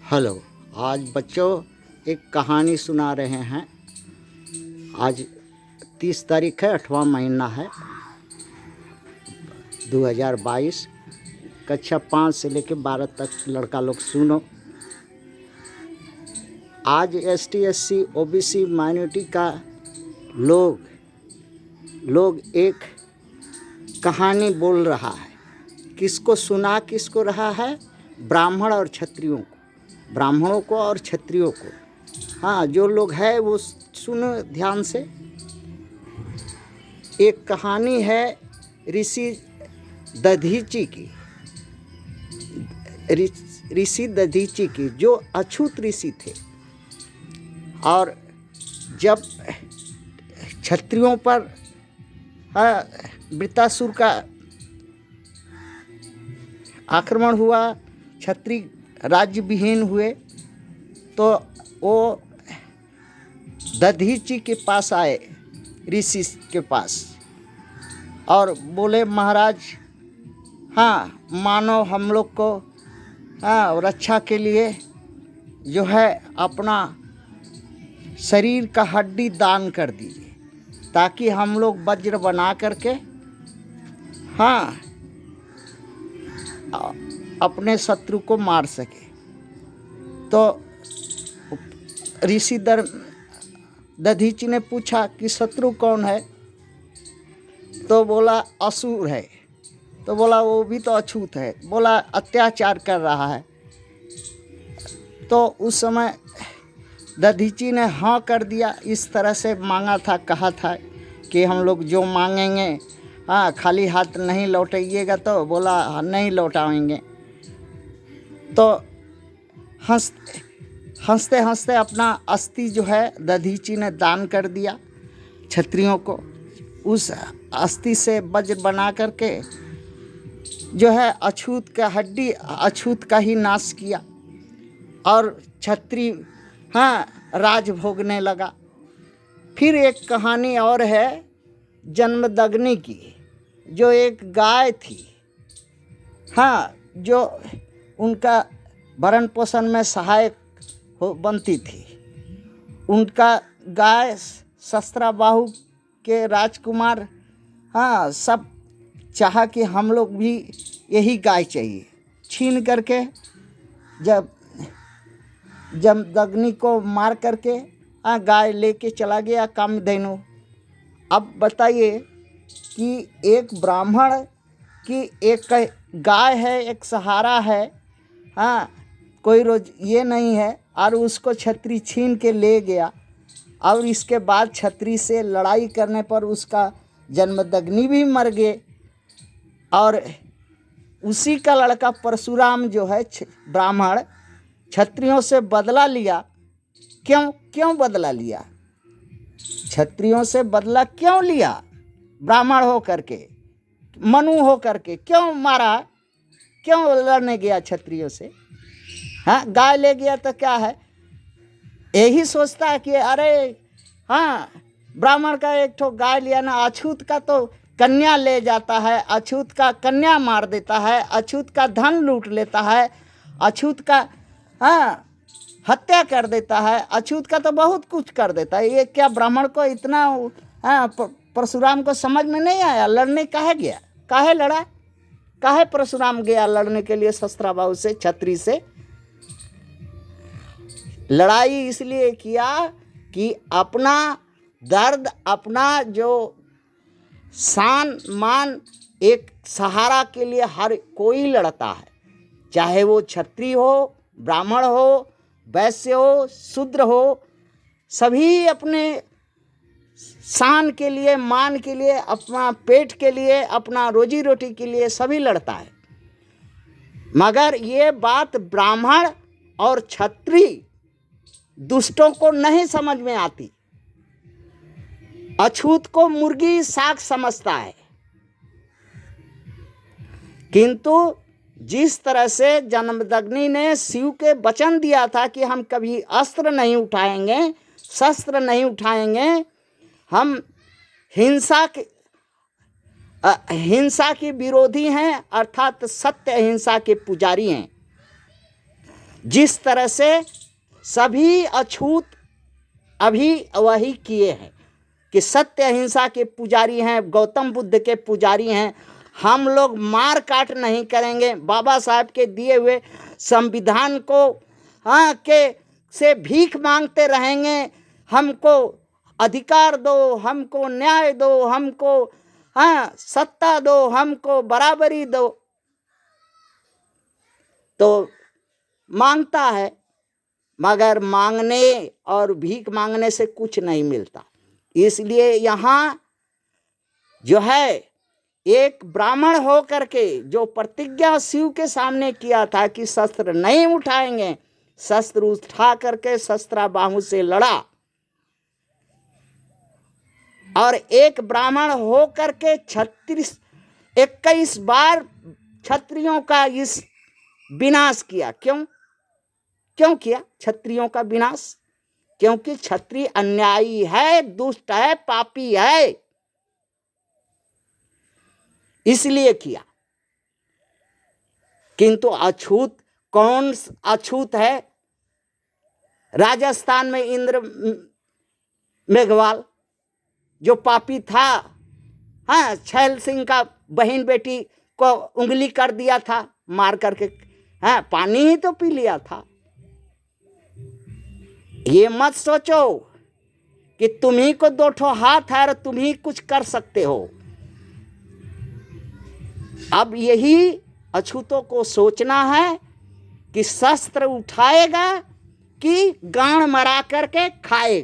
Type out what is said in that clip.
Hello. आज बच्चों एक कहानी सुना रहे हैं। आज 30 तारीख है, 8वां महीना है 2022। कक्षा 5 से लेकर 12 तक लड़का लोग सुनो। आज ST SC OBC माइनॉरिटी का लोग एक कहानी बोल रहा है। किसको सुना किसको रहा है? ब्राह्मण और क्षत्रियों को, ब्राह्मणों को और क्षत्रियों को। हाँ, जो लोग हैं वो सुनो ध्यान से। एक कहानी है ऋषि दधीची की, ऋषि दधीची की, जो अछूत ऋषि थे। और जब क्षत्रियों पर वृत्तासुर का आक्रमण हुआ, क्षत्रिय राज्य विहीन हुए, तो वो दधीची के पास आए, ऋषि के पास, और बोले महाराज, हाँ मानो हम लोग को रक्षा के लिए जो है अपना शरीर का हड्डी दान कर दीजिए, ताकि हम लोग वज्र बना करके अपने शत्रु को मार सके। तो ऋषि दधीची ने पूछा कि शत्रु कौन है? तो बोला असुर है। तो बोला वो भी तो अछूत है। बोला अत्याचार कर रहा है। तो उस समय दधीची ने हाँ कर दिया। इस तरह से मांगा था, कहा था कि हम लोग जो मांगेंगे खाली हाथ नहीं लौटाइएगा। तो बोला नहीं लौटाएंगे। तो हंसते हंसते अपना अस्थि जो है दधीची ने दान कर दिया क्षत्रियों को। उस अस्थि से वज्र बना करके जो है अछूत का हड्डी, अछूत का ही नाश किया, और क्षत्रिय राज भोगने लगा। फिर एक कहानी और है जमदग्नि की, जो एक गाय थी, जो उनका भरण पोषण में सहायक बनती थी। उनका गाय शस्त्राबाहु के राजकुमार सब चाहा कि हम लोग भी यही गाय चाहिए। छीन करके जब जमदग्नि को मार करके गाय लेके चला गया कामधेनु। अब बताइए कि एक ब्राह्मण की एक गाय है, एक सहारा है, कोई रोज ये नहीं है, और उसको क्षत्रिय छीन के ले गया। और इसके बाद क्षत्रिय से लड़ाई करने पर उसका जमदग्नि भी मर गए। और उसी का लड़का परशुराम जो है ब्राह्मण, क्षत्रियों से बदला लिया। क्यों बदला लिया? क्षत्रियों से बदला क्यों लिया? ब्राह्मण हो करके, मनु हो करके क्यों मारा? क्यों लड़ने गया क्षत्रियों से? गाय ले गया तो क्या है? यही सोचता है कि अरे ब्राह्मण का एक ठो गाय लिया ना, अछूत का तो कन्या ले जाता है, अछूत का कन्या मार देता है, अछूत का धन लूट लेता है, अछूत का हत्या कर देता है, अछूत का तो बहुत कुछ कर देता है। ये क्या ब्राह्मण को इतना परशुराम को समझ में नहीं आया? लड़ने काहे गया? काहे लड़ा? काहे परशुराम गया लड़ने के लिए शस्त्राबाहु से, क्षत्रिय से? लड़ाई इसलिए किया कि अपना दर्द, अपना जो शान मान, एक सहारा के लिए हर कोई लड़ता है, चाहे वो क्षत्रिय हो, ब्राह्मण हो, वैश्य हो, शूद्र हो, सभी अपने शान के लिए, मान के लिए, अपना पेट के लिए, अपना रोजी रोटी के लिए सभी लड़ता है। मगर ये बात ब्राह्मण और क्षत्रिय दुष्टों को नहीं समझ में आती। अछूत को मुर्गी साग समझता है। किंतु जिस तरह से जमदग्नि ने शिव के वचन दिया था कि हम कभी अस्त्र नहीं उठाएंगे, शस्त्र नहीं उठाएंगे, हम हिंसा के विरोधी हैं, अर्थात सत्य अहिंसा के पुजारी हैं। जिस तरह से सभी अछूत अभी वही किए हैं कि सत्य अहिंसा के पुजारी हैं, गौतम बुद्ध के पुजारी हैं। हम लोग मार काट नहीं करेंगे, बाबा साहब के दिए हुए संविधान को के से भीख मांगते रहेंगे, हमको अधिकार दो, हमको न्याय दो, हमको सत्ता दो, हमको बराबरी दो। तो मांगता है, मगर मांगने और भीख मांगने से कुछ नहीं मिलता। इसलिए यहाँ जो है एक ब्राह्मण हो करके जो प्रतिज्ञा शिव के सामने किया था कि शस्त्र नहीं उठाएंगे, शस्त्र उठा करके शस्त्रा बाहु से लड़ा। और एक ब्राह्मण हो करके 21 बार क्षत्रियों का इस विनाश किया। क्यों किया क्षत्रियों का विनाश? क्योंकि क्षत्रिय अन्यायी है, दुष्ट है, पापी है, इसलिए किया। किंतु अछूत, कौन अछूत है? राजस्थान में इंद्र मेघवाल जो पापी था, छैल सिंह का बहन बेटी को उंगली कर दिया था मार करके, पानी ही तो पी लिया था। ये मत सोचो कि तुम्ही को 2 ठो हाथ है और तुम ही कुछ कर सकते हो। अब यही अछूतों को सोचना है कि शस्त्र उठाएगा कि गाड़ मरा करके खाएगा।